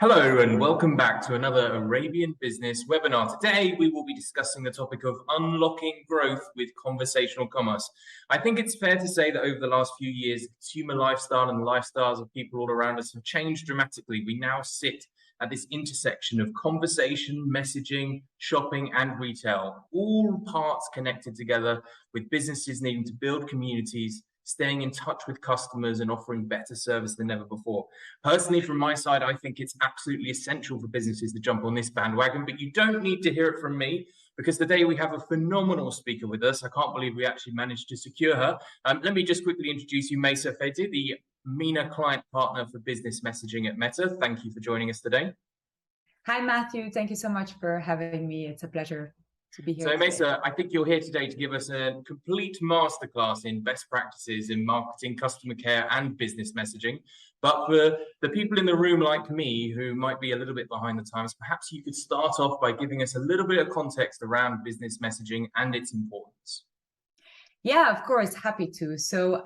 Hello and welcome back to another Arabian Business webinar. Today we will be discussing the topic of unlocking growth with conversational commerce. I think it's fair to say that over the last few years, consumer lifestyle and the lifestyles of people all around us have changed dramatically. We now sit at this intersection of conversation, messaging, shopping, and retail, all parts connected together with businesses needing to build communities, staying in touch with customers and offering better service than ever before. Personally, from my side, I think it's absolutely essential for businesses to jump on this bandwagon, but you don't need to hear it from me because today we have a phenomenal speaker with us. I can't believe we actually managed to secure her. Let me just quickly introduce you, Maissa Fatté, the MENA Client Partner for Business Messaging at Meta. Thank you for joining us today. Hi, Matthew. Thank you so much for having me. It's a pleasure to be here. So, Maissa, I think you're here today to give us a complete masterclass in best practices in marketing, customer care, and business messaging. But for the people in the room like me who might be a little bit behind the times, perhaps you could start off by giving us a little bit of context around business messaging and its importance. Yeah, of course, happy to. So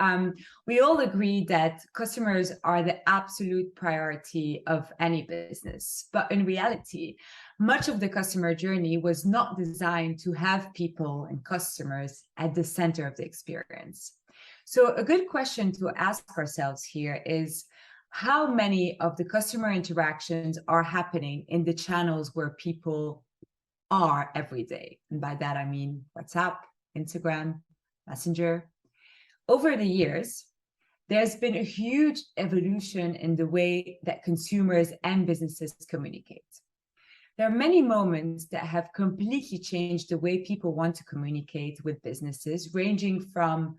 we all agree that customers are the absolute priority of any business. But in reality, much of the customer journey was not designed to have people and customers at the center of the experience. So a good question to ask ourselves here is, how many of the customer interactions are happening in the channels where people are every day? And by that, I mean WhatsApp, Instagram, Messenger. Over the years, there's been a huge evolution in the way that consumers and businesses communicate. There are many moments that have completely changed the way people want to communicate with businesses, ranging from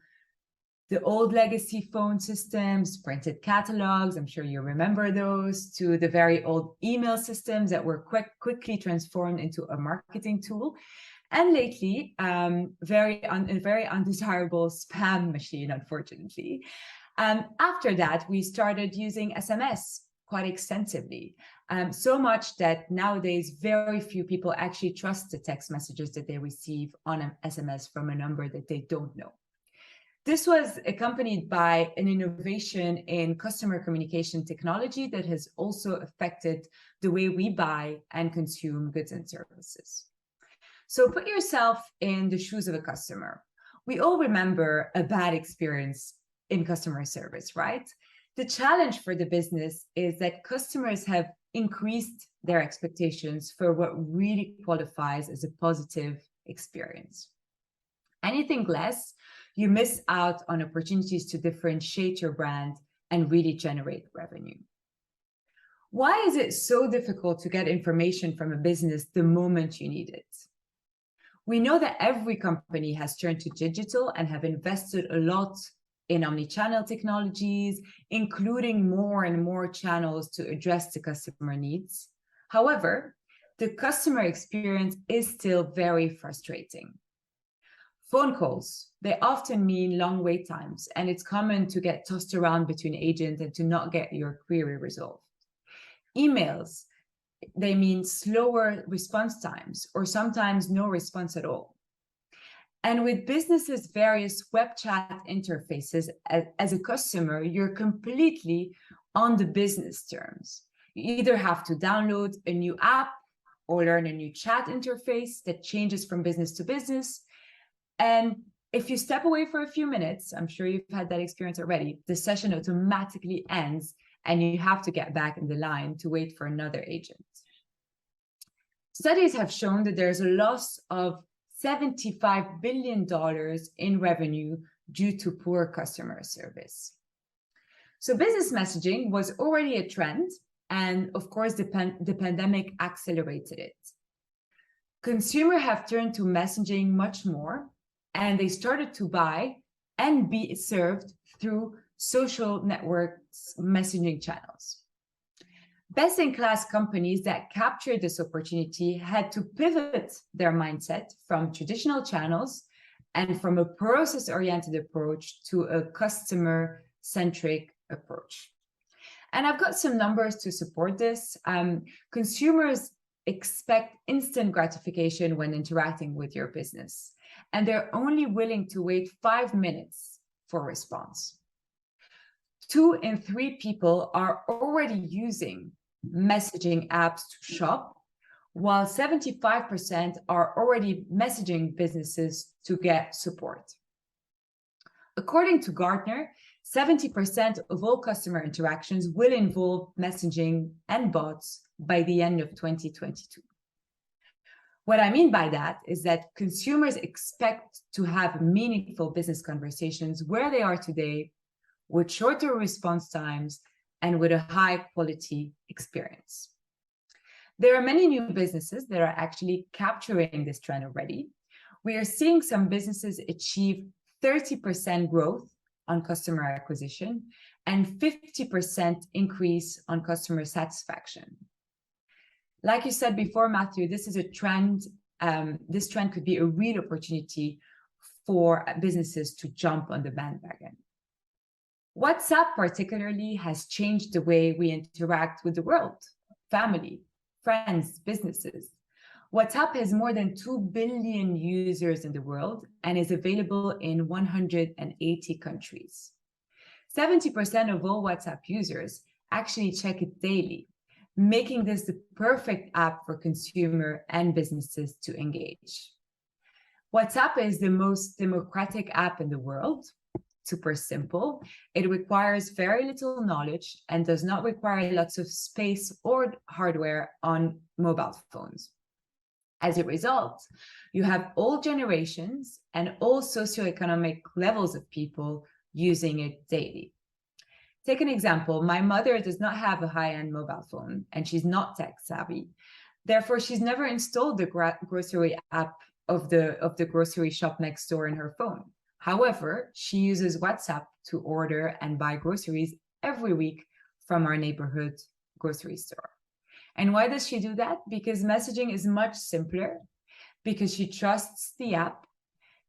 the old legacy phone systems, printed catalogs, I'm sure you remember those, to the very old email systems that were quickly transformed into a marketing tool. And lately, a very undesirable spam machine, unfortunately. After that, we started using SMS quite extensively, so much that nowadays very few people actually trust the text messages that they receive on an SMS from a number that they don't know. This was accompanied by an innovation in customer communication technology that has also affected the way we buy and consume goods and services. So put yourself in the shoes of a customer. We all remember a bad experience in customer service, right? The challenge for the business is that customers have increased their expectations for what really qualifies as a positive experience. Anything less, you miss out on opportunities to differentiate your brand and really generate revenue. Why is it so difficult to get information from a business the moment you need it? We know that every company has turned to digital and have invested a lot in omnichannel technologies, including more and more channels to address the customer needs. However, the customer experience is still very frustrating. Phone calls, they often mean long wait times, and it's common to get tossed around between agents and to not get your query resolved. Emails, they mean slower response times or sometimes no response at all. And with businesses' various web chat interfaces, as a customer, you're completely on the business terms. You either have to download a new app or learn a new chat interface that changes from business to business. And if you step away for a few minutes, I'm sure you've had that experience already, the session automatically ends and you have to get back in the line to wait for another agent. Studies have shown that there's a loss of $75 billion in revenue due to poor customer service. So business messaging was already a trend, and of course, the pandemic accelerated it. Consumers have turned to messaging much more, and they started to buy and be served through social networks messaging channels. Best-in-class companies that captured this opportunity had to pivot their mindset from traditional channels and from a process-oriented approach to a customer-centric approach. And I've got some numbers to support this. Consumers expect instant gratification when interacting with your business, and they're only willing to wait 5 minutes for a response. 2 in 3 people are already using messaging apps to shop, while 75% are already messaging businesses to get support. According to Gartner, 70% of all customer interactions will involve messaging and bots by the end of 2022. What I mean by that is that consumers expect to have meaningful business conversations where they are today, with shorter response times and with a high quality experience. There are many new businesses that are actually capturing this trend already. We are seeing some businesses achieve 30% growth on customer acquisition and 50% increase on customer satisfaction. Like you said before, Matthew, this is a trend. This trend could be a real opportunity for businesses to jump on the bandwagon. WhatsApp particularly has changed the way we interact with the world, family, friends, businesses. WhatsApp has more than 2 billion users in the world and is available in 180 countries. 70% of all WhatsApp users actually check it daily, making this the perfect app for consumer and businesses to engage. WhatsApp is the most democratic app in the world. Super simple. It requires very little knowledge and does not require lots of space or hardware on mobile phones. As a result, you have all generations and all socioeconomic levels of people using it daily. Take an example. My mother does not have a high-end mobile phone and she's not tech savvy. Therefore, she's never installed the grocery app of the grocery shop next door in her phone. However, she uses WhatsApp to order and buy groceries every week from our neighborhood grocery store. And why does she do that? Because messaging is much simpler, because she trusts the app,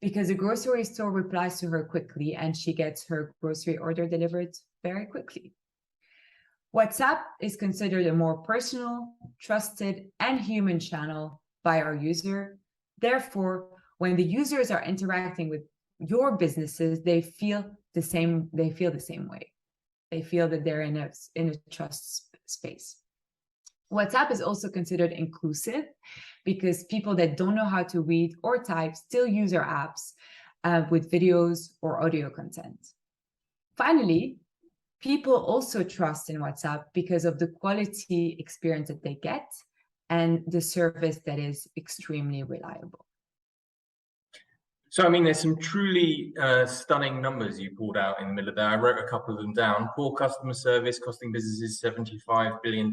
because the grocery store replies to her quickly and she gets her grocery order delivered very quickly. WhatsApp is considered a more personal, trusted, and human channel by our user. Therefore, when the users are interacting with your businesses, they feel the same way. They feel that they're in a trust space. WhatsApp is also considered inclusive because people that don't know how to read or type still use our apps with videos or audio content. Finally, people also trust in WhatsApp because of the quality experience that they get and the service that is extremely reliable. So, I mean, there's some truly stunning numbers you pulled out in the middle of that. I wrote a couple of them down. Poor customer service costing businesses $75 billion.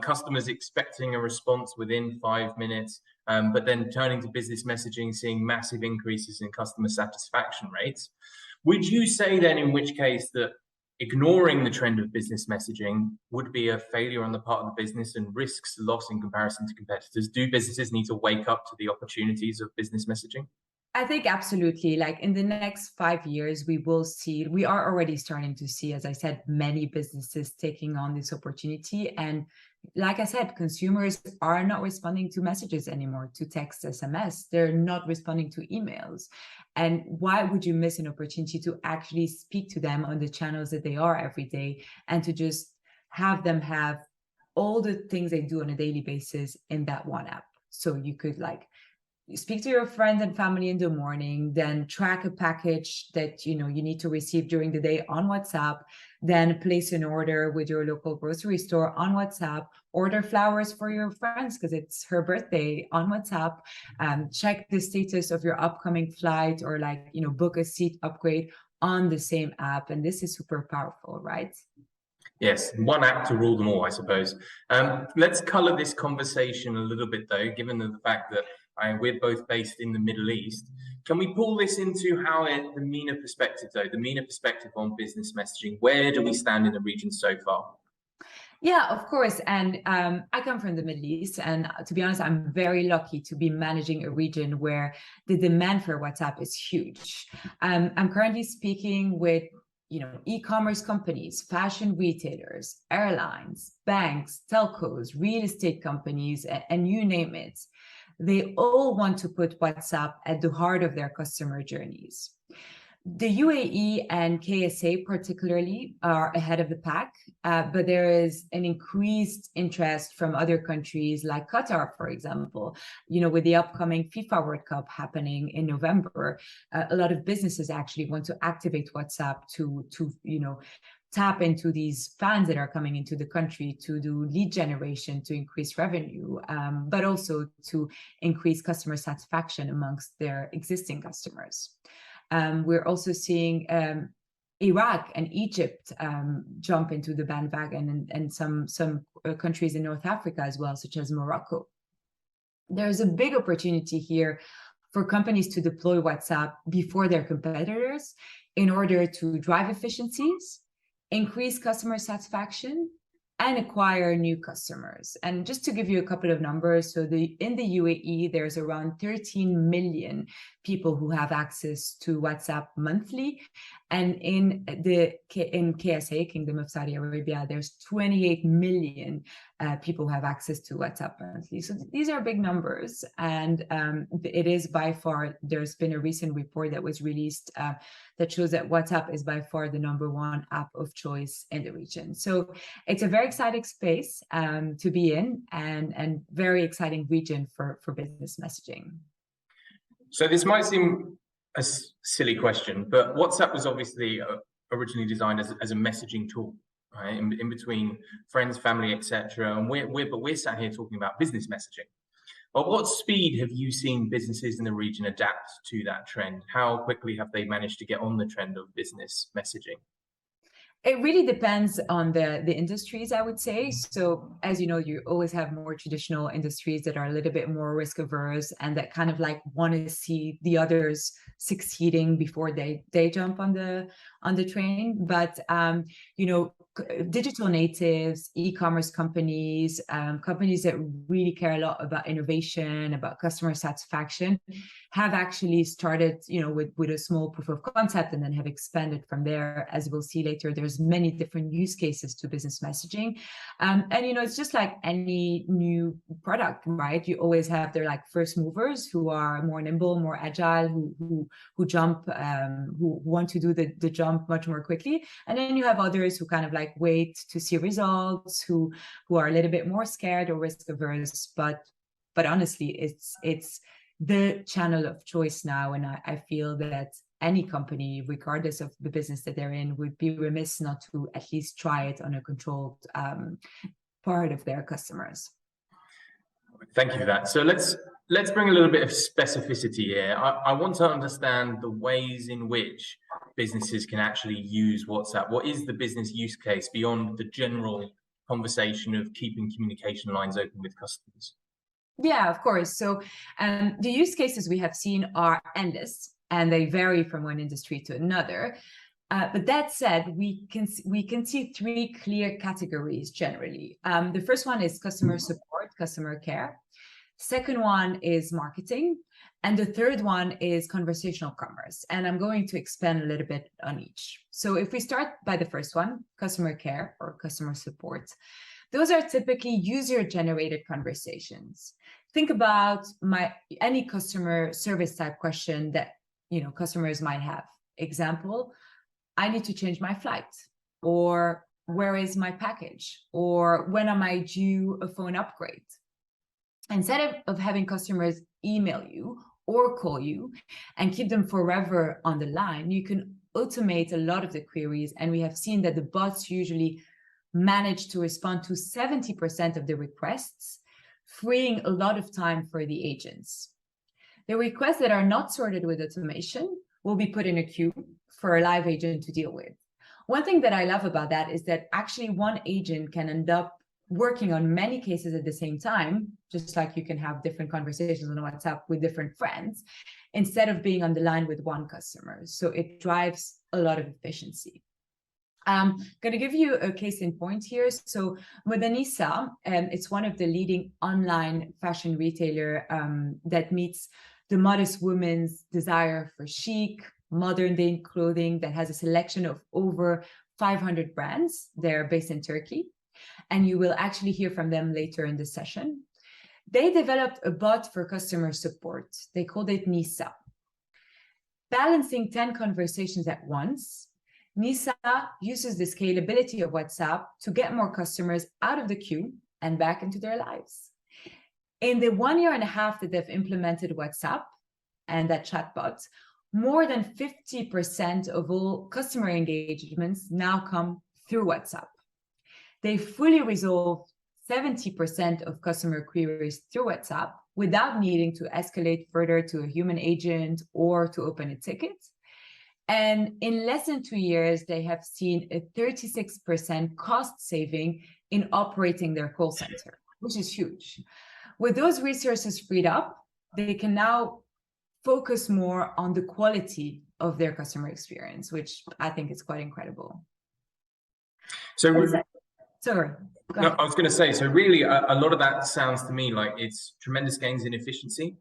Customers expecting a response within 5 minutes, but then turning to business messaging, seeing massive increases in customer satisfaction rates. Would you say then, in which case, that ignoring the trend of business messaging would be a failure on the part of the business and risks loss in comparison to competitors? Do businesses need to wake up to the opportunities of business messaging? I think absolutely. Like in the next 5 years, we are already starting to see, as I said, many businesses taking on this opportunity. And like I said, consumers are not responding to messages anymore, to text, SMS. They're not responding to emails. And why would you miss an opportunity to actually speak to them on the channels that they are every day and to just have them have all the things they do on a daily basis in that one app? So you could speak to your friends and family in the morning, then track a package that you need to receive during the day on WhatsApp, then place an order with your local grocery store on WhatsApp, order flowers for your friends because it's her birthday on WhatsApp, check the status of your upcoming flight or book a seat upgrade on the same app. And this is super powerful, right? Yes, one app to rule them all, I suppose. Let's color this conversation a little bit though, given the fact that we're both based in the Middle East. Can we pull this into the MENA perspective though, the MENA perspective on business messaging? Where do we stand in the region so far? Yeah, of course. And I come from the Middle East. And to be honest, I'm very lucky to be managing a region where the demand for WhatsApp is huge. I'm currently speaking with e-commerce companies, fashion retailers, airlines, banks, telcos, real estate companies, and you name it. They all want to put WhatsApp at the heart of their customer journeys. The UAE and KSA particularly are ahead of the pack, but there is an increased interest from other countries like Qatar, for example. With the upcoming FIFA World Cup happening in November, a lot of businesses actually want to activate WhatsApp to tap into these fans that are coming into the country, to do lead generation, to increase revenue, but also to increase customer satisfaction amongst their existing customers. We're also seeing Iraq and Egypt jump into the bandwagon, and some countries in North Africa as well, such as Morocco. There's a big opportunity here for companies to deploy WhatsApp before their competitors in order to drive efficiencies, increase customer satisfaction, and acquire new customers. And just to give you a couple of numbers, so in the UAE, there's around 13 million people who have access to WhatsApp monthly. And in KSA, Kingdom of Saudi Arabia, there's 28 million people who have access to WhatsApp monthly. So these are big numbers. And it is by far, there's been a recent report that was released that shows that WhatsApp is by far the #1 app of choice in the region. So it's a very exciting space to be in, and very exciting region for business messaging. So this might seem a silly question, but WhatsApp was obviously originally designed as a messaging tool, right? In between friends, family, etc. And we're sat here talking about business messaging. At what speed have you seen businesses in the region adapt to that trend? How quickly have they managed to get on the trend of business messaging? It really depends on the industries, I would say. So as you know, you always have more traditional industries that are a little bit more risk averse and that kind of like want to see the others succeeding before they jump on the train. But digital natives, e-commerce companies, companies that really care a lot about innovation, about customer satisfaction, have actually started, with a small proof of concept, and then have expanded from there. As we'll see later, there's many different use cases to business messaging. And it's just like any new product, right? You always have their like first movers who are more nimble, more agile, who jump, who want to do the jump much more quickly. And then you have others who kind of like wait to see results, who are a little bit more scared or risk averse. But honestly, it's the channel of choice now. And I feel that any company, regardless of the business that they're in, would be remiss not to at least try it on a controlled part of their customers. Thank you for that. So let's bring a little bit of specificity here. I want to understand the ways in which businesses can actually use WhatsApp. What is the business use case beyond the general conversation of keeping communication lines open with customers? Yeah, of course. So the use cases we have seen are endless, and they vary from one industry to another. But that said, we can see three clear categories generally. The first one is customer support, customer care. Second one is marketing. And the third one is conversational commerce. And I'm going to expand a little bit on each. So if we start by the first one, customer care or customer support, those are typically user-generated conversations. Think about any customer service type question that customers might have. Example, I need to change my flight, or where is my package, or when am I due a phone upgrade? Instead of having customers email you or call you and keep them forever on the line, you can automate a lot of the queries. And we have seen that the bots usually manage to respond to 70% of the requests, freeing a lot of time for the agents. The requests that are not sorted with automation will be put in a queue for a live agent to deal with. One thing that I love about that is that actually one agent can end up working on many cases at the same time, just like you can have different conversations on WhatsApp with different friends, instead of being on the line with one customer. So it drives a lot of efficiency. I'm going to give you a case in point here. So Modanisa, it's one of the leading online fashion retailer that meets the modest woman's desire for chic, modern day clothing, that has a selection of over 500 brands. They're based in Turkey, and you will actually hear from them later in the session. They developed a bot for customer support. They called it Maissa. Balancing 10 conversations at once, Maissa uses the scalability of WhatsApp to get more customers out of the queue and back into their lives. In the 1.5 years that they've implemented WhatsApp and that chatbot, more than 50% of all customer engagements now come through WhatsApp. They fully resolve 70% of customer queries through WhatsApp without needing to escalate further to a human agent or to open a ticket. And in less than 2 years, they have seen a 36% cost saving in operating their call center, which is huge. With those resources freed up, they can now focus more on the quality of their customer experience, which I think is quite incredible. So, sorry. No, I was going to say, so really a lot of that sounds to me like it's tremendous gains in efficiency,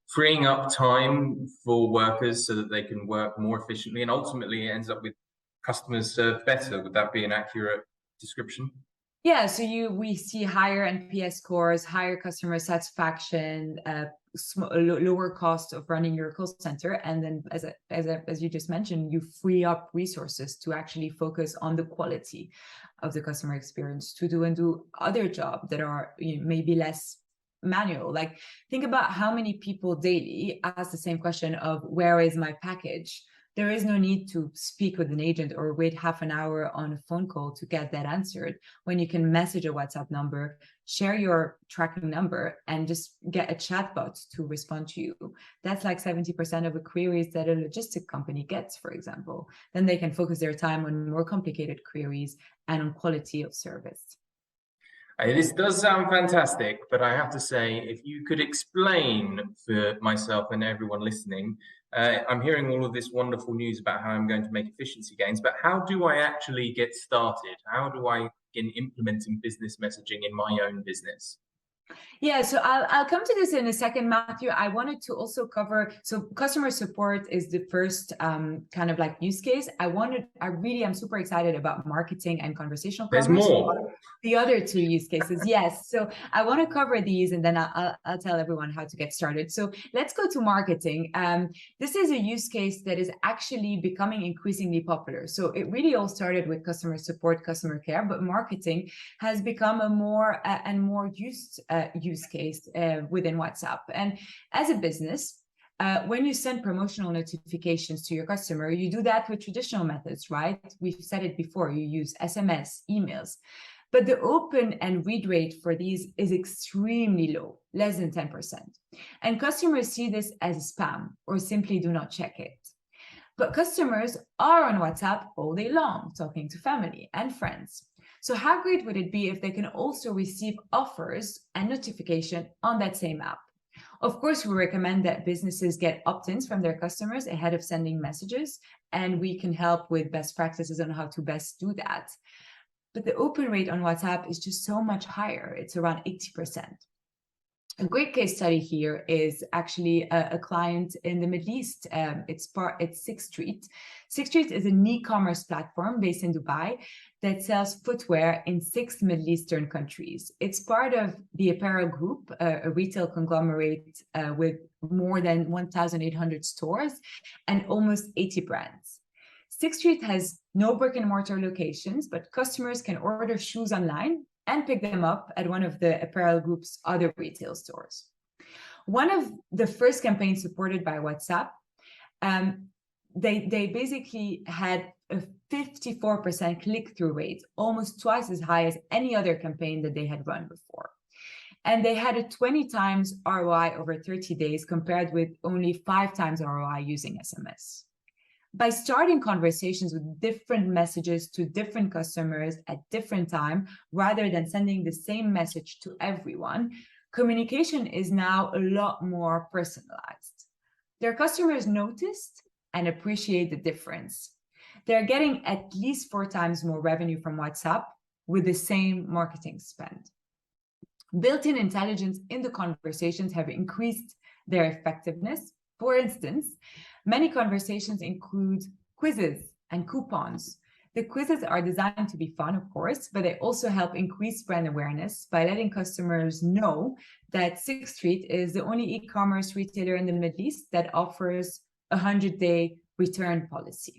freeing up time for workers so that they can work more efficiently, and ultimately it ends up with customers served better. Would that be an accurate description? Yeah, so we see higher NPS scores, higher customer satisfaction, lower cost of running your call center, and then as you just mentioned, you free up resources to actually focus on the quality of the customer experience, to do other jobs that are maybe less manual. Like, think about how many people daily ask the same question of where is my package? There is no need to speak with an agent or wait half an hour on a phone call to get that answered, when you can message a WhatsApp number, share your tracking number, and just get a chatbot to respond to you. That's like 70% of the queries that a logistic company gets, for example. Then they can focus their time on more complicated queries and on quality of service. This does sound fantastic, but I have to say, if you could explain for myself and everyone listening, I'm hearing all of this wonderful news about how I'm going to make efficiency gains, but how do I actually get started? How do I begin implementing business messaging in my own business? Yeah, so I'll come to this in a second, Matthew. I wanted to also cover, so customer support is the first kind of like use case. I really am super excited about marketing and conversational commerce. There's more. The other two use cases, yes. So I want to cover these, and then I'll tell everyone how to get started. So let's go to marketing. This is a use case that is actually becoming increasingly popular. So it really all started with customer support, customer care, but marketing has become a more and more used use case within WhatsApp. And as a business, when you send promotional notifications to your customer, you do that with traditional methods, right? We've said it before, you use SMS, emails. But the open and read rate for these is extremely low, less than 10%. And customers see this as spam or simply do not check it. But customers are on WhatsApp all day long, talking to family and friends. So how great would it be if they can also receive offers and notification on that same app? Of course, we recommend that businesses get opt-ins from their customers ahead of sending messages, and we can help with best practices on how to best do that. But the open rate on WhatsApp is just so much higher. It's around 80%. A great case study here is actually a client in the Middle East. It's Sixth Street. Sixth Street is an e-commerce platform based in Dubai that sells footwear in 6 Middle Eastern countries. It's part of the Apparel Group, a retail conglomerate with more than 1,800 stores and almost 80 brands. Sixth Street has no brick and mortar locations, but customers can order shoes online and pick them up at one of the Apparel Group's other retail stores. One of the first campaigns supported by WhatsApp, they basically had a 54% click-through rate, almost twice as high as any other campaign that they had run before. And they had a 20 times ROI over 30 days compared with only 5 times ROI using SMS. By starting conversations with different messages to different customers at different time, rather than sending the same message to everyone, communication is now a lot more personalized. Their customers noticed and appreciate the difference. They're getting at least 4 times more revenue from WhatsApp with the same marketing spend. Built-in intelligence in the conversations have increased their effectiveness. For instance, many conversations include quizzes and coupons. The quizzes are designed to be fun, of course, but they also help increase brand awareness by letting customers know that Sixth Street is the only e-commerce retailer in the Middle East that offers a 100-day return policy.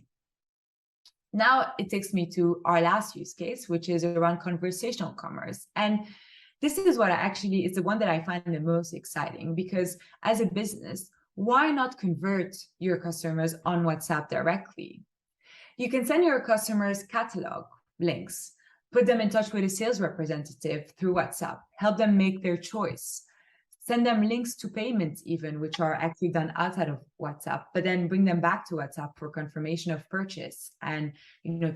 Now it takes me to our last use case, which is around conversational commerce. And this is what is the one that I find the most exciting, because as a business, why not convert your customers on WhatsApp directly? You can send your customers catalog links, put them in touch with a sales representative through WhatsApp, help them make their choice, send them links to payments even, which are actually done outside of WhatsApp, but then bring them back to WhatsApp for confirmation of purchase and,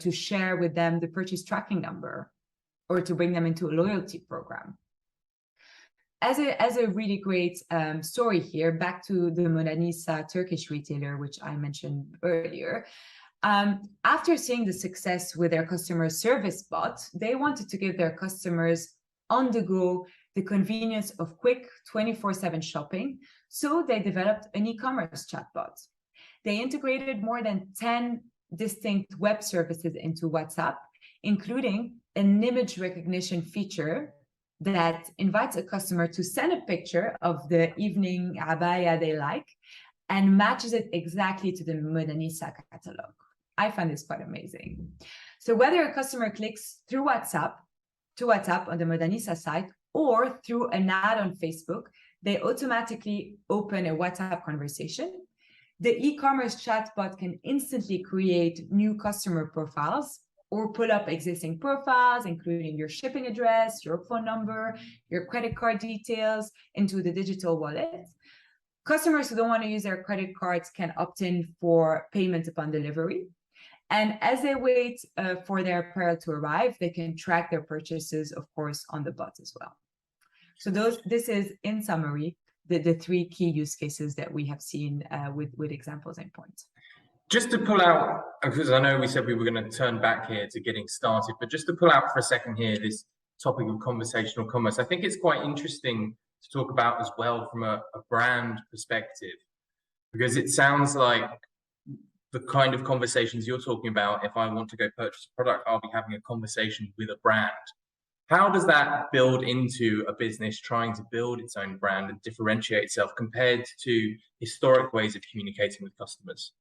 to share with them the purchase tracking number or to bring them into a loyalty program. As a really great story here, back to the Modanisa Turkish retailer, which I mentioned earlier. After seeing the success with their customer service bot, they wanted to give their customers on the go the convenience of quick 24/7 shopping, so they developed an e-commerce chatbot. They integrated more than 10 distinct web services into WhatsApp, including an image recognition feature that invites a customer to send a picture of the evening abaya they like and matches it exactly to the Modanisa catalog. I find this quite amazing. So whether a customer clicks through WhatsApp on the Modanisa site or through an ad on Facebook, they automatically open a WhatsApp conversation. The e-commerce chatbot can instantly create new customer profiles or pull up existing profiles, including your shipping address, your phone number, your credit card details into the digital wallet. Customers who don't want to use their credit cards can opt in for payment upon delivery. And as they wait for their apparel to arrive, they can track their purchases, of course, on the bot as well. So this is, in summary, the three key use cases that we have seen with examples and points. Just to pull out, because I know we said we were going to turn back here to getting started, but just to pull out for a second here, this topic of conversational commerce, I think it's quite interesting to talk about as well from a brand perspective, because it sounds like the kind of conversations you're talking about, if I want to go purchase a product, I'll be having a conversation with a brand. How does that build into a business trying to build its own brand and differentiate itself compared to historic ways of communicating with customers?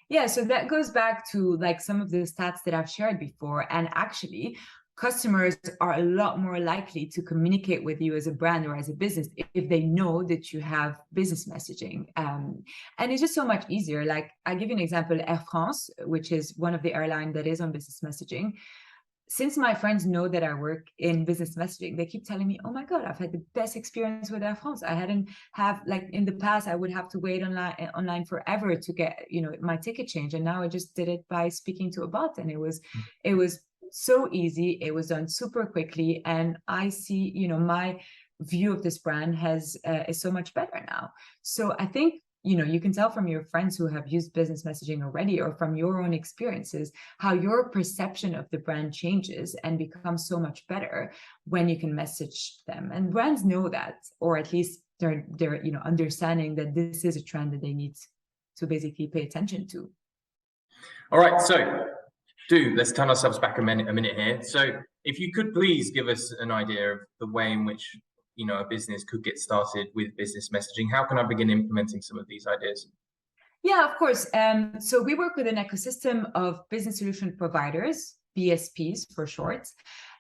Yeah, so that goes back to like some of the stats that I've shared before. And actually, customers are a lot more likely to communicate with you as a brand or as a business if they know that you have business messaging. And it's just so much easier. Like, I'll give you an example. Air France, which is one of the airlines that is on business messaging. Since my friends know that I work in business messaging, they keep telling me, oh my God, I've had the best experience with Air France. I hadn't have, like in the past, I would have to wait online forever to get, my ticket change. And now I just did it by speaking to a bot, and it was so easy. It was done super quickly. And I see, my view of this brand is so much better now. So I think, you can tell from your friends who have used business messaging already, or from your own experiences, how your perception of the brand changes and becomes so much better when you can message them. And brands know that, or at least they're understanding that this is a trend that they need to basically pay attention to. All right, so let's turn ourselves back a minute here. So if you could please give us an idea of the way in which a business could get started with business messaging. How can I begin implementing some of these ideas? Yeah, of course. So we work with an ecosystem of business solution providers, BSPs for short,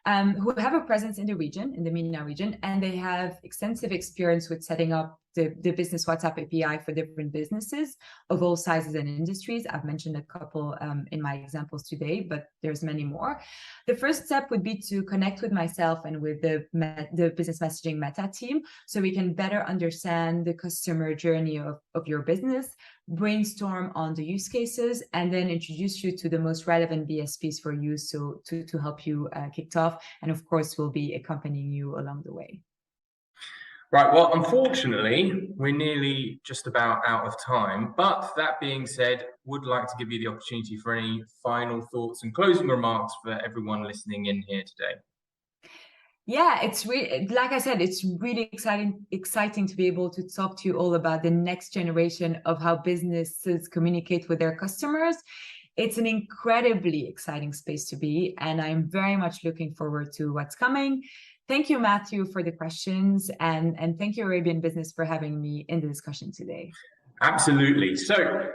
who have a presence in the region, in the MENA region, and they have extensive experience with setting up the business WhatsApp API for different businesses of all sizes and industries. I've mentioned a couple in my examples today, but there's many more. The first step would be to connect with myself and with the business messaging meta team, so we can better understand the customer journey of your business, brainstorm on the use cases, and then introduce you to the most relevant BSPs for you, so to help you kick off. And of course, we'll be accompanying you along the way. Right, well, unfortunately, we're nearly just about out of time. But that being said, would like to give you the opportunity for any final thoughts and closing remarks for everyone listening in here today. Yeah, it's really, like I said, it's really exciting to be able to talk to you all about the next generation of how businesses communicate with their customers. It's an incredibly exciting space to be, and I'm very much looking forward to what's coming. Thank you, Matthew, for the questions, and thank you, Arabian Business, for having me in the discussion today. Absolutely. So,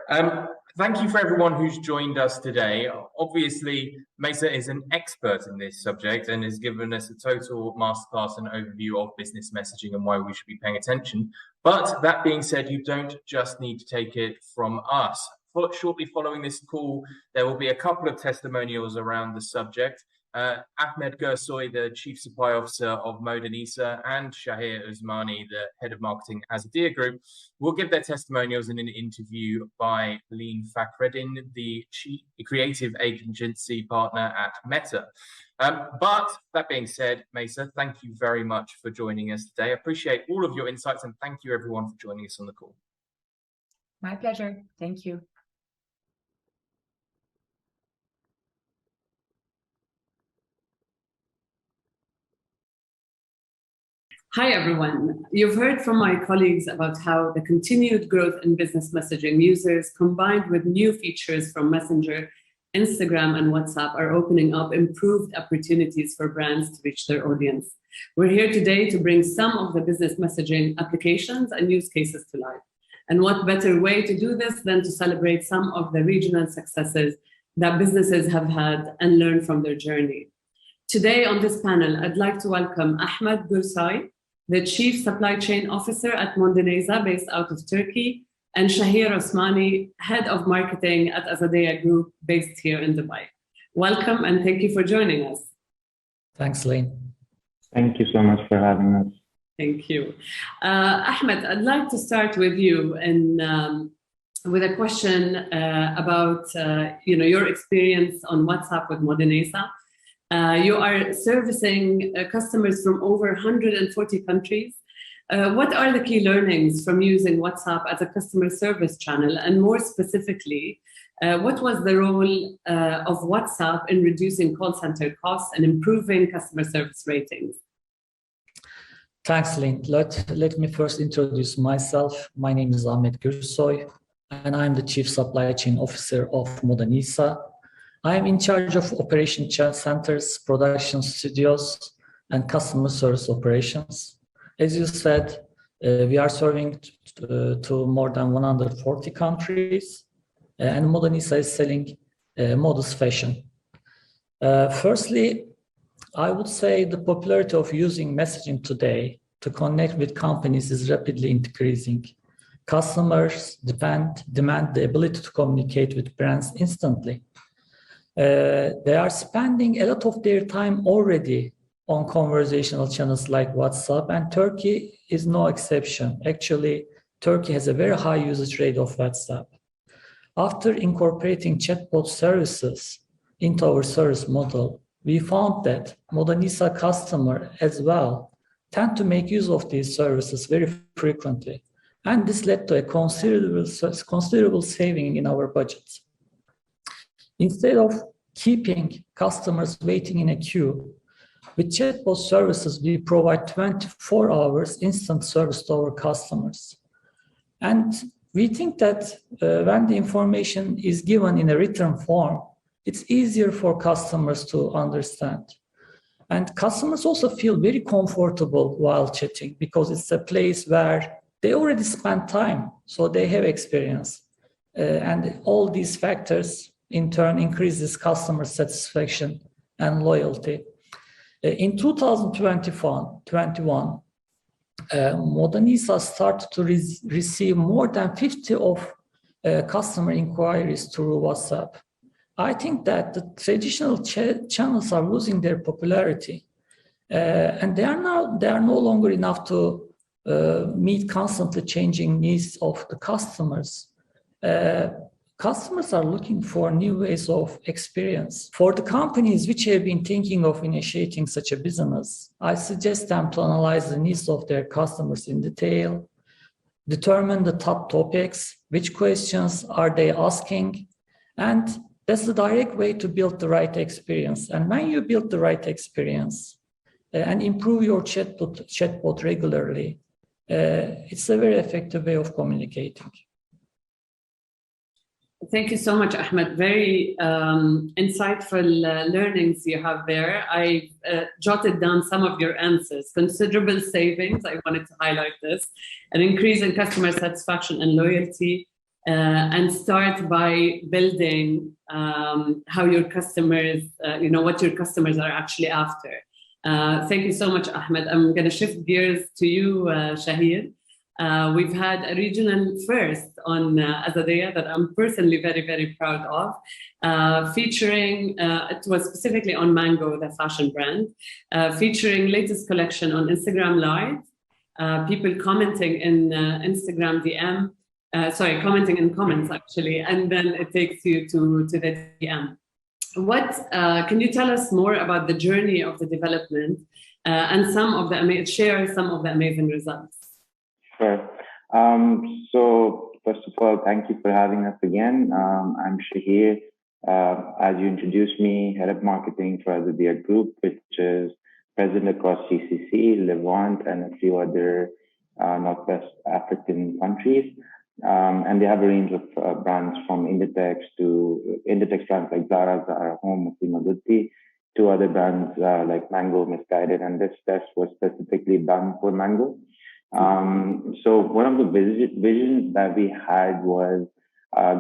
thank you for everyone who's joined us today. Obviously, Maissa is an expert in this subject and has given us a total masterclass and overview of business messaging and why we should be paying attention. But that being said, you don't just need to take it from us. Shortly following this call, there will be a couple of testimonials around the subject. Ahmet Gürsoy, the Chief Supply Officer of Modanisa, and Shaheer Usmani, the Head of Marketing Azadea Group, will give their testimonials in an interview by Leen Fakhreddin, the Chief Creative Agency Partner at Meta. But that being said, Maissa, thank you very much for joining us today. I appreciate all of your insights and thank you everyone for joining us on the call. My pleasure. Thank you. Hi, everyone. You've heard from my colleagues about how the continued growth in business messaging users combined with new features from Messenger, Instagram, and WhatsApp are opening up improved opportunities for brands to reach their audience. We're here today to bring some of the business messaging applications and use cases to life. And what better way to do this than to celebrate some of the regional successes that businesses have had and learn from their journey. Today on this panel, I'd like to welcome Ahmet Gürsoy, the Chief Supply Chain Officer at Modanisa, based out of Turkey, and Shaheer Usmani, Head of Marketing at Azadea Group, based here in Dubai. Welcome and thank you for joining us. Thanks, Leen. Thank you so much for having us. Thank you. Ahmed, I'd like to start with you and with a question about your experience on WhatsApp with Modanisa. You are servicing customers from over 140 countries. What are the key learnings from using WhatsApp as a customer service channel? And more specifically, what was the role of WhatsApp in reducing call center costs and improving customer service ratings? Thanks, Leen. Let me first introduce myself. My name is Ahmet Gürsoy, and I'm the Chief Supply Chain Officer of Modanisa. I'm in charge of operation centers, production studios, and customer service operations. As you said, we are serving to more than 140 countries, and Modanisa is selling modest fashion. Firstly, I would say the popularity of using messaging today to connect with companies is rapidly increasing. Customers demand the ability to communicate with brands instantly. They are spending a lot of their time already on conversational channels like WhatsApp, and Turkey is no exception. Actually, Turkey has a very high usage rate of WhatsApp. After incorporating chatbot services into our service model, we found that Modanisa customers as well tend to make use of these services very frequently, and this led to a considerable saving in our budgets. Instead of keeping customers waiting in a queue, with chatbot services, we provide 24 hours instant service to our customers. And we think that when the information is given in a written form, it's easier for customers to understand. And customers also feel very comfortable while chatting because it's a place where they already spent time, so they have experience. And all these factors in turn increases customer satisfaction and loyalty. In 2021, Modanisa started to receive more than 50 of customer inquiries through WhatsApp. I think that the traditional channels are losing their popularity, and they are no longer enough to meet constantly changing needs of the customers. Customers are looking for new ways of experience. For the companies which have been thinking of initiating such a business, I suggest them to analyze the needs of their customers in detail, determine the top topics, which questions are they asking, and that's the direct way to build the right experience. And when you build the right experience and improve your chatbot regularly, it's a very effective way of communicating. Thank you so much, Ahmed. Very insightful learnings you have there. I jotted down some of your answers. Considerable savings, I wanted to highlight this. An increase in customer satisfaction and loyalty, and start by building how your customers, what your customers are actually after. Thank you so much, Ahmed. I'm going to shift gears to you, Shaheer. We've had a regional first on Azadea that I'm personally very, very proud of, featuring, it was specifically on Mango, the fashion brand, featuring latest collection on Instagram Live, people commenting in Instagram DM, commenting in comments actually, and then it takes you to the DM. Can you tell us more about the journey of the development and share some of the amazing results? Sure. So first of all, thank you for having us again. I'm Shaheer. As you introduced me, head of marketing for Azadea Group, which is present across GCC, Levant, and a few other Northwest African countries. And they have a range of brands from Inditex brands like Zara Home, Massimo, to other brands like Mango, Misguided, and this test was specifically done for Mango. So one of the visions that we had was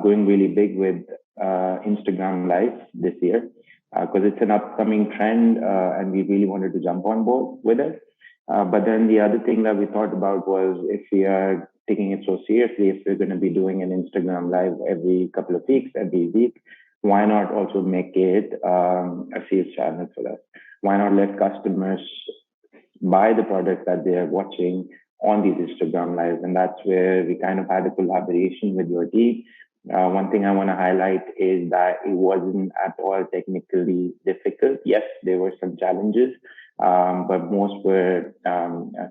going really big with Instagram Live this year, because it's an upcoming trend and we really wanted to jump on board with it. But then the other thing that we thought about was, if we are taking it so seriously, if we're going to be doing an Instagram Live every couple of weeks, every week, why not also make it a sales channel for us? Why not let customers buy the products that they are watching on these Instagram Lives? And that's where we kind of had a collaboration with your team. One thing I want to highlight is that it wasn't at all technically difficult. Yes, there were some challenges, but most were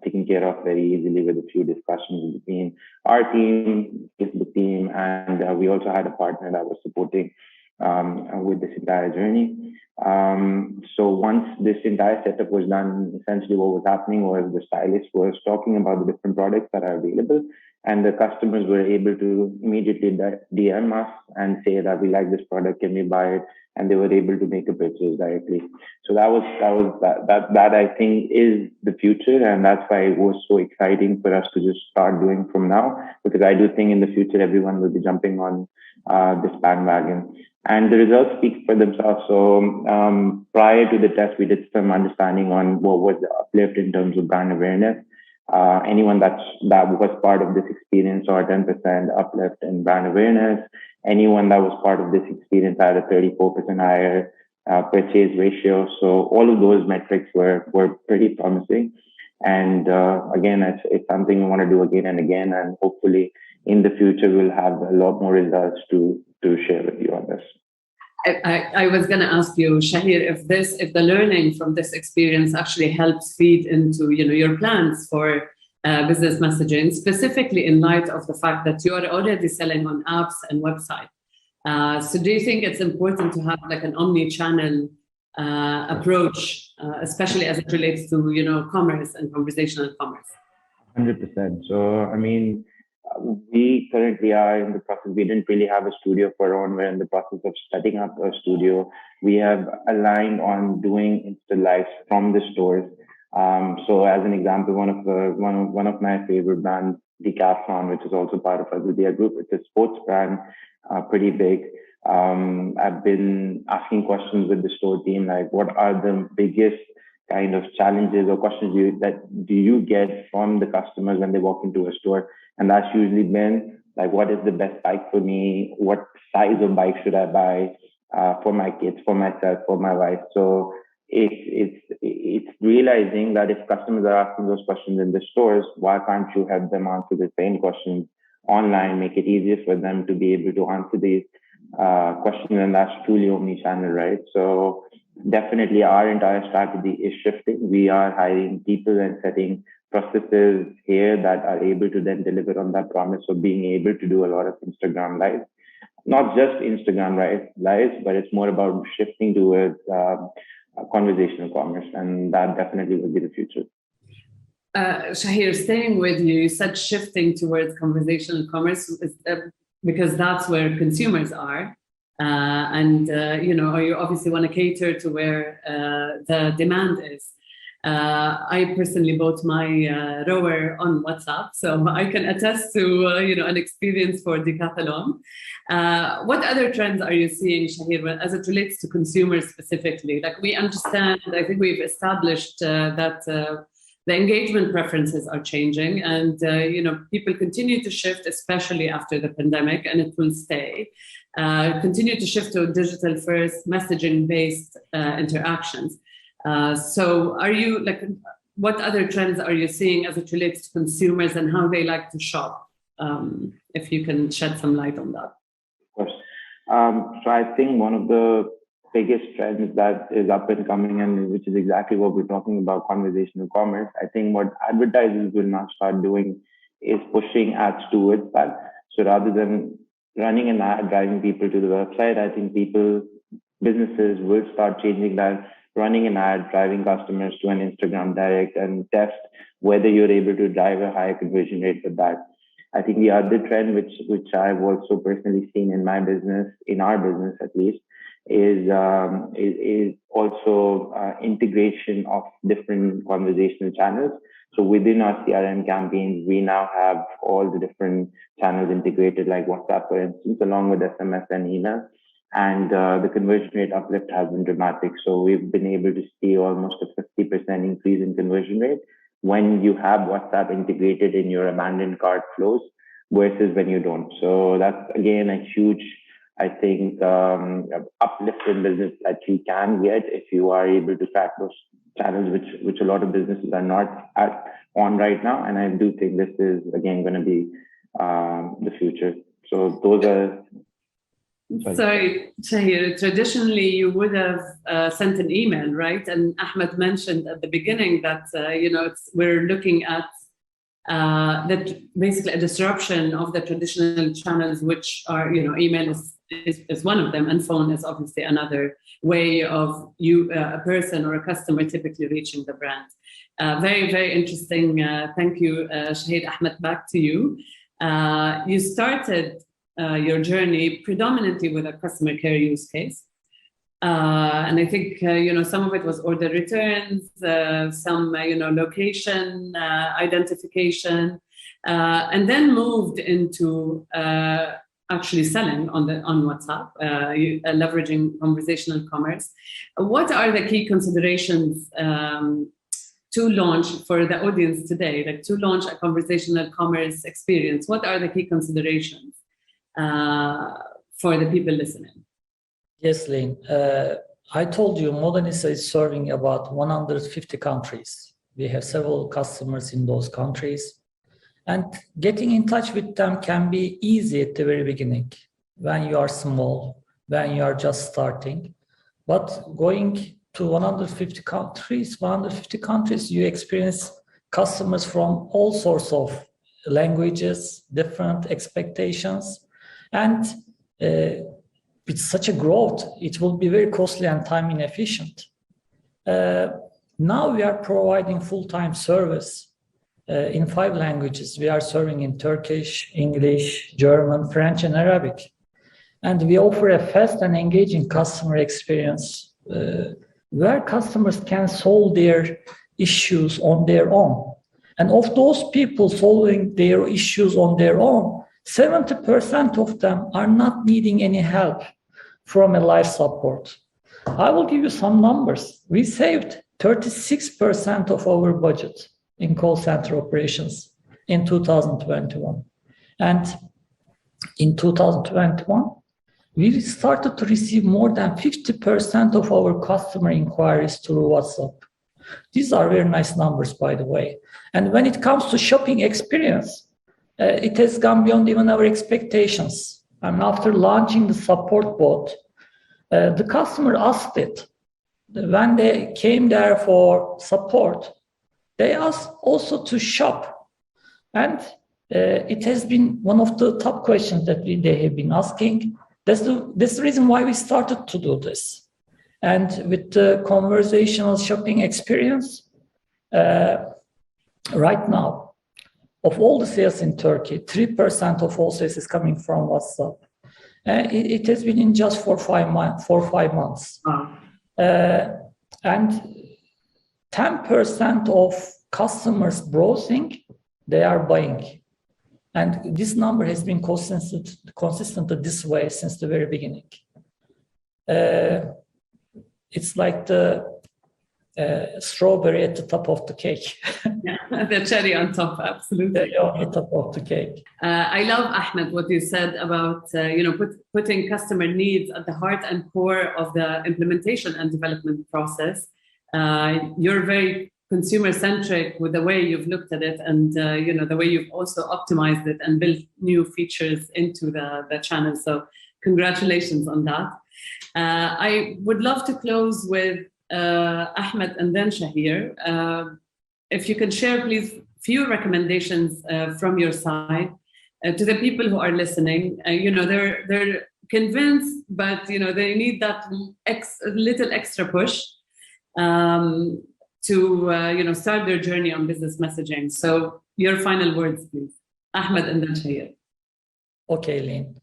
taken care of very easily with a few discussions between our team, the team, and we also had a partner that was supporting with this entire journey. So once this entire setup was done, essentially what was happening was the stylist was talking about the different products that are available, and the customers were able to immediately DM us and say that we like this product, can we buy it? And they were able to make a purchase directly. So that I think is the future, and that's why it was so exciting for us to just start doing from now, because I do think in the future everyone will be jumping on this bandwagon. And the results speak for themselves. So prior to the test, we did some understanding on what was the uplift in terms of brand awareness. Anyone that was part of this experience saw a 10% uplift in brand awareness. Anyone that was part of this experience had a 34% higher purchase ratio. So all of those metrics were pretty promising. And again, it's something we want to do again and again. And hopefully in the future, we'll have a lot more results to share with you on this. I was going to ask you, Shaheer, if the learning from this experience actually helps feed into your plans for business messaging, specifically in light of the fact that you are already selling on apps and website. So do you think it's important to have like an omni-channel approach, especially as it relates to commerce and conversational commerce? 100%. So I mean, we currently are in the process. We didn't really have a studio of our own. We're in the process of setting up a studio. We have aligned on doing Insta Lives from the stores. So as an example, one of my favorite brands, Decathlon, which is also part of Azadea Group, it's a sports brand, pretty big. I've been asking questions with the store team, like what are the biggest kind of challenges or questions do you get from the customers when they walk into a store? And that's usually been like, what is the best bike for me? What size of bike should I buy for my kids, for myself, for my wife? So it's realizing that if customers are asking those questions in the stores, why can't you help them answer the same questions online, make it easier for them to be able to answer these questions? And that's truly omni-channel, right? So definitely our entire strategy is shifting. We are hiring people and setting processes here that are able to then deliver on that promise of being able to do a lot of Instagram Lives. Not just Instagram Lives, but it's more about shifting towards conversational commerce, and that definitely will be the future. Shaheer, staying with you, you said shifting towards conversational commerce. because that's where consumers are. You obviously want to cater to where the demand is. I personally bought my rower on WhatsApp, so I can attest to an experience for decathlon. What other trends are you seeing, Shaheer, as it relates to consumers specifically? Like, we understand, I think we've established that the engagement preferences are changing, and people continue to shift, especially after the pandemic, and it will stay. Continue to shift to digital first, messaging based interactions. So what other trends are you seeing as it relates to consumers and how they like to shop? If you can shed some light on that. Of course. So I think one of the biggest trends that is up and coming, and which is exactly what we're talking about, conversational commerce. I think what advertisers will now start doing is pushing ads towards that. So rather than running an ad, driving people to the website, I think businesses will start changing that, running an ad, driving customers to an Instagram direct, and test whether you're able to drive a higher conversion rate with that. I think the other trend, which I've also personally seen in my business, in our business at least, is also integration of different conversational channels. So within our CRM campaigns, we now have all the different channels integrated, like WhatsApp, for instance, along with SMS and email. And the conversion rate uplift has been dramatic. So we've been able to see almost a 50% increase in conversion rate when you have WhatsApp integrated in your abandoned cart flows versus when you don't. So that's, again, a huge, I think, uplift in business that you can get if you are able to track those channels, which a lot of businesses are not on right now. And I do think this is, again, going to be the future. So those are... Sorry, Shaheer, traditionally you would have sent an email, right? And Ahmed mentioned at the beginning that, we're looking at that basically a disruption of the traditional channels, which are, email is one of them, and phone is obviously another way of a person or a customer typically reaching the brand. Very, very interesting. Thank you, Shaheer. Ahmed, back to you. You started your journey predominantly with a customer care use case. And I think, some of it was order returns, some, lelocation identification, and then moved into actually selling on WhatsApp, leveraging conversational commerce. What are the key considerations to launch for the audience today, like to launch a conversational commerce experience? What are the key considerations for the people listening? Yes, Lynn. I told you Modanisa is serving about 150 countries. We have several customers in those countries. And getting in touch with them can be easy at the very beginning, when you are small, when you are just starting. But going to 150 countries, you experience customers from all sorts of languages, different expectations. And with such a growth, it will be very costly and time inefficient. Now we are providing full-time service in 5 languages. We are serving in Turkish, English, German, French, and Arabic. And we offer a fast and engaging customer experience where customers can solve their issues on their own. And of those people solving their issues on their own, 70% of them are not needing any help from a live support. I will give you some numbers. We saved 36% of our budget in call center operations in 2021. And in 2021, we started to receive more than 50% of our customer inquiries through WhatsApp. These are very nice numbers, by the way. And when it comes to shopping experience, it has gone beyond even our expectations. And after launching the support bot, the customer asked it. When they came there for support, they asked also to shop. And it has been one of the top questions that they have been asking. That's the reason why we started to do this. And with the conversational shopping experience, right now, of all the sales in Turkey, 3% of all sales is coming from WhatsApp. It has been in just 4 or 5 months. Wow. And 10% of customers browsing, they are buying. And this number has been consistent this way since the very beginning. It's like the strawberry at the top of the cake. Yeah, the cherry on top, absolutely. On the top of the cake. I love, Ahmed, what you said about putting customer needs at the heart and core of the implementation and development process. You're very consumer-centric with the way you've looked at it, and the way you've also optimized it and built new features into the channel. So congratulations on that. I would love to close with Ahmed and then Shaheer. If you can share, please, few recommendations from your side to the people who are listening. They're convinced, but they need that little extra push to start their journey on business messaging. So your final words, please, Ahmed and then Shaheer. Okay, Lynn.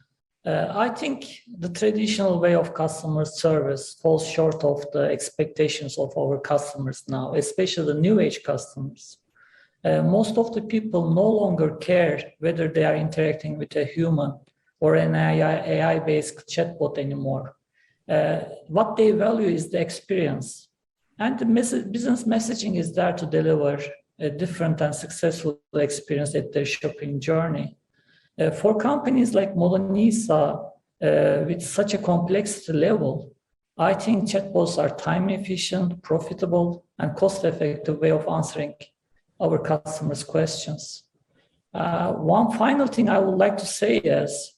I think the traditional way of customer service falls short of the expectations of our customers now, especially the new age customers. Most of the people no longer care whether they are interacting with a human or an AI-based chatbot anymore. What they value is the experience. And the business messaging is there to deliver a different and successful experience at their shopping journey. For companies like Modanisa, with such a complexity level, I think chatbots are time efficient, profitable, and cost-effective way of answering our customers' questions. One final thing I would like to say is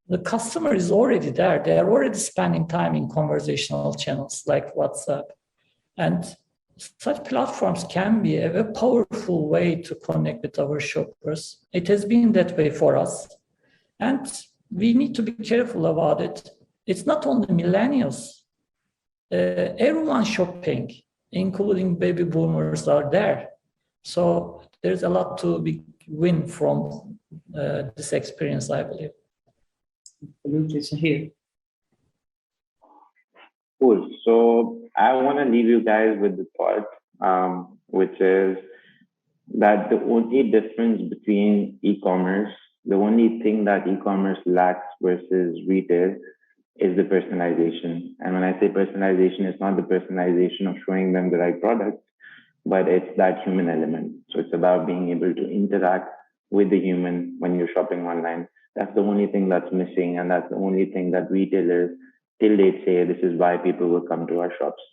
the customer is already there. They are already spending time in conversational channels like WhatsApp. And such platforms can be a powerful way to connect with our shoppers. It has been that way for us. And we need to be careful about it. It's not only millennials. Everyone shopping, including baby boomers, are there. So there's a lot to win from this experience, I believe. Absolutely, Shaheer. Cool. So I want to leave you guys with the thought, which is that the only difference between e-commerce, the only thing that e-commerce lacks versus retail is the personalization. And when I say personalization, it's not the personalization of showing them the right product, but it's that human element. So it's about being able to interact with the human when you're shopping online. That's the only thing that's missing. And that's the only thing that retailers till they say this is why people will come to our shops.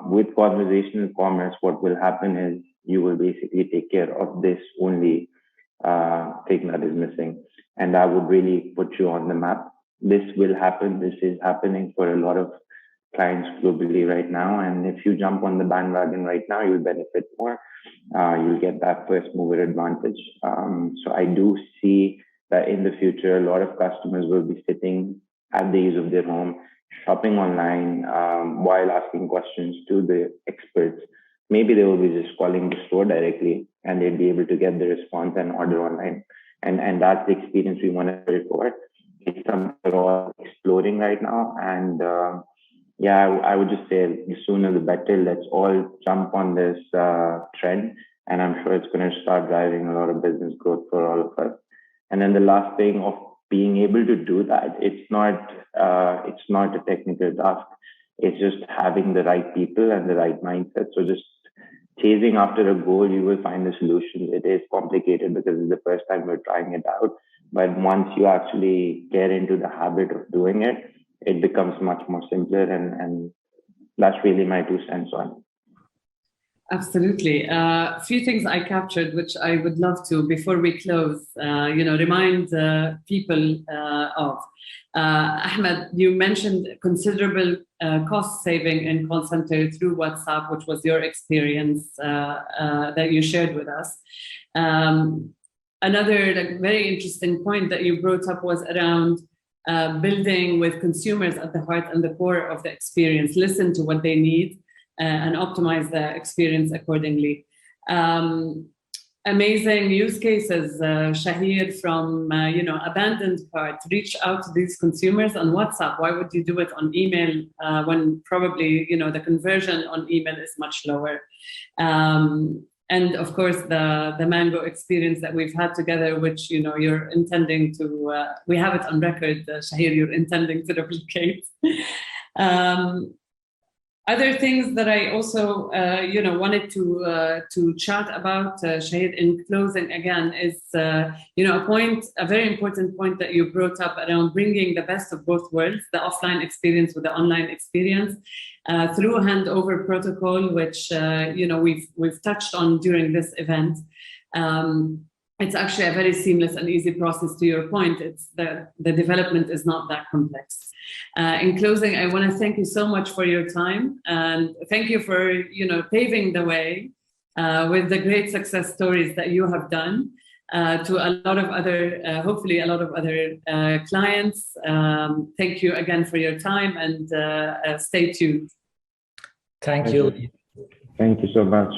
With conversational commerce, what will happen is you will basically take care of this only thing that is missing. And that would really put you on the map. This will happen. This is happening for a lot of clients globally right now. And if you jump on the bandwagon right now, you'll benefit more. You'll get that first mover advantage. So I do see that in the future, a lot of customers will be sitting at the ease of their home, shopping online while asking questions to the experts. Maybe they will be just calling the store directly and they'll be able to get the response and order online. And that's the experience we want to build for. It's something we're all exploring right now. And I would just say the sooner the better. Let's all jump on this trend. And I'm sure it's going to start driving a lot of business growth for all of us. And then the last thing of being able to do that, it's not a technical task. It's just having the right people and the right mindset. So just chasing after a goal, you will find the solution. It is complicated because it's the first time we're trying it out. But once you actually get into the habit of doing it, it becomes much more simpler. And that's really my 2 cents on it. Absolutely. A few things I captured, which I would love to, before we close, remind people of. Ahmed, you mentioned considerable cost saving in call center through WhatsApp, which was your experience that you shared with us. Another very interesting point that you brought up was around building with consumers at the heart and the core of the experience. Listen to what they need and optimize the experience accordingly. amazing use cases, Shaheer, from abandoned cart. Reach out to these consumers on WhatsApp. Why would you do it on email when probably the conversion on email is much lower? And of course, the Mango experience that we've had together, which you're intending to, we have it on record, Shaheer, you're intending to replicate. Other things that I also, wanted to chat about, Shaheer, in closing again, is a very important point that you brought up around bringing the best of both worlds, the offline experience with the online experience, through handover protocol, which we've touched on during this event. It's actually a very seamless and easy process. To your point, it's the development is not that complex. In closing, I want to thank you so much for your time, and thank you for paving the way with the great success stories that you have done to a lot of other, hopefully a lot of other clients. Thank you again for your time, and stay tuned. Thank you. Thank you so much.